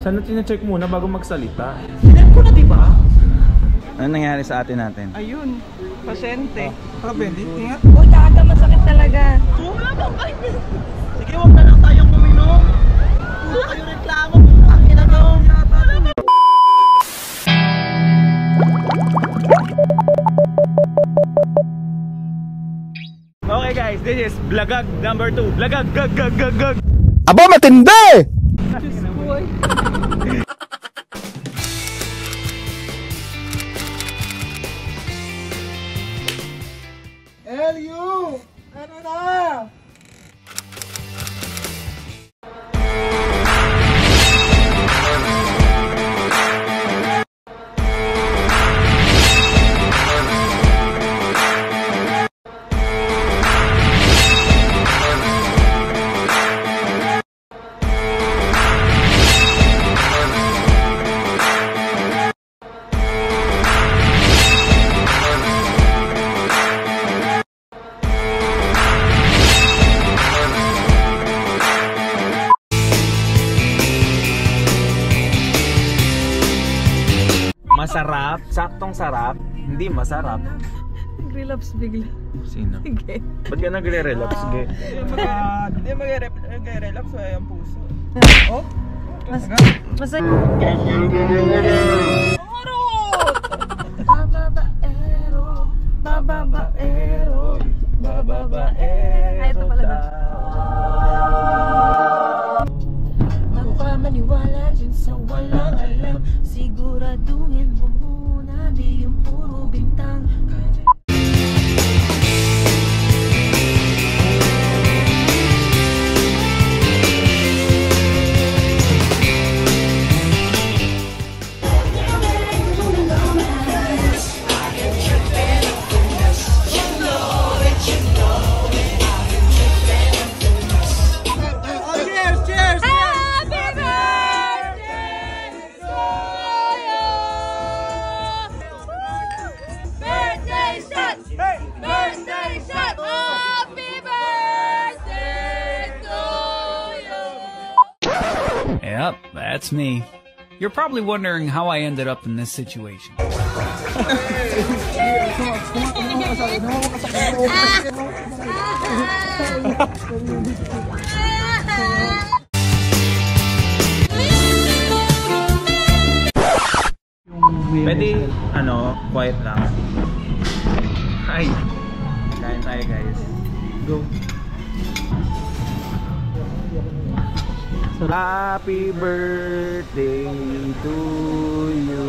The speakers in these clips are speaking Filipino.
Sana tine-check muna bago magsalita. Sinet ko na, diba? Ano nangyari sa atin natin? Ayun, pasyente. Pwede, ingat. Uy, kaka, masakit talaga. Wala bang kayo? Sige, huwag na lang tayong uminom. Puro kayo reklamo. Akin na nyo. Okay guys, this is Blagag number 2. Blagag, gag, gag, gag, gag. Aba, matindi! LU! Ano na? Masarap, saktong sarap, hindi masarap. Nag-relapse bigla. Sino? Sige. Ba't ka nagre-relapse, Ge? Hindi mag-relapse yung puso. Oh? Masaya. Bababaero, bababaero. Ay, ito pala na. Magpamaniwala dyan sa walang alam. Siguraduhin mo muna, di yung puro bintang. Yep, that's me. You're probably wondering how I ended up in this situation. Pwede, quiet lang. Hi! Kain tayo guys. Go! Happy birthday to you.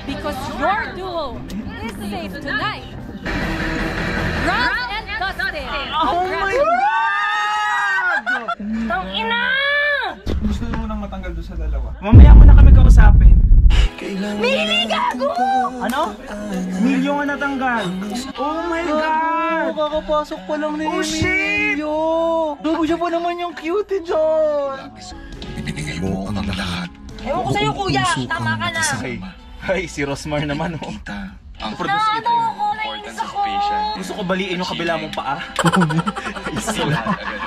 Because your duo is safe tonight. Rob and Dustin. Oh my God! Tong ina! Gusto mo nang matanggal doon sa dalawa? Mamaya mo na kami kausapin. Mili, gago! Ano? Milyo nga natanggal. Oh my God! Kakapasok pa lang ni Oh shit! Dogo siya pa naman yung cute dyan. Ibinigay mo ang lahat. Ewan ko sa'yo, kuya. Tama ka na. Ay, si Rosmar naman oh. Ang Ano ako? Nainis ako. Gusto ko baliin yung kabila mong paa.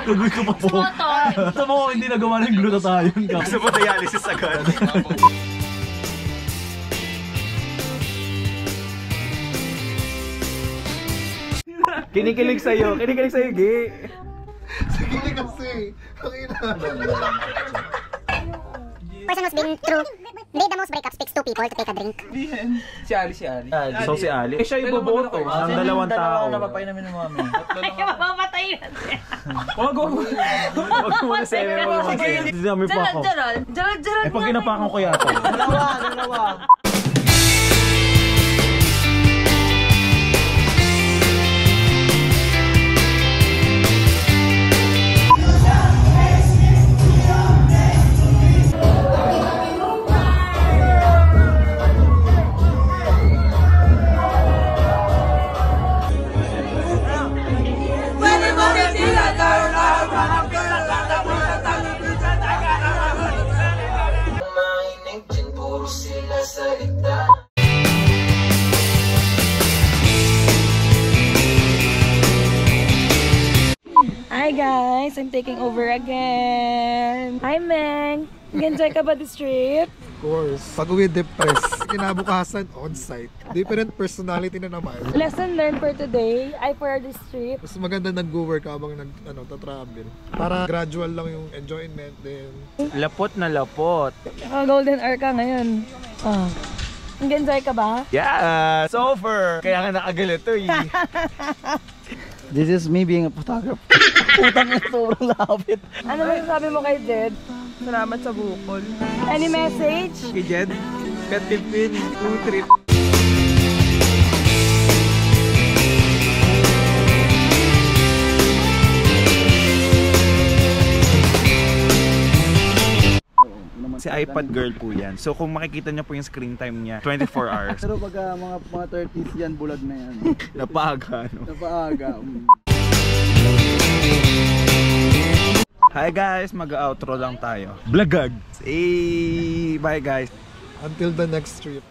Tugoy ko pa po. Motor. Sa mo, hindi nagawa ng glutathione ka. Gusto mo dialysis agad. Kinikilig sa'yo, Ge. Sige kasi. Person who's been through made the most breakups picks two people to take a drink. Si Ali. So si Ali. Si siya iboboto ng dalawang tao. Napapay namin ng mami. Ay, mapapatay na siya. Wag mo na sa eme. Hindi namin pa ako. Jarad. Pag ginapakan ko yata. Dalawa. Sila sa Hi guys, I'm taking over again. Hi Meng. Nag-enjoy ka ba this trip? Of course. Pag-uwi depressed. Kinabukasan on-site. Different personality na naman. Lesson learned for today, for this trip. Mas maganda nag-work habang nag-travel. Para gradual lang yung enjoyment din. Lapot na lapot. Golden hour ka ngayon. Nag-enjoy ka ba? Yeah! Sofer! Kaya nga nakagalito eh. This is me being a photographer. Putang na sobrang lapit. Ano masasabi mo kay Jed? Salamat sa bukol. Any message? Kay Jed, katipin, 2 trip. Si iPad girl po yan. So kung makikita niyo po yung screen time niya, 24 hours. Pero pag mga 30s yan, bulag na yan. Napaaga, no? Napaaga. Hi guys, mag-outro lang tayo. Blagag! Bye guys! Until the next trip.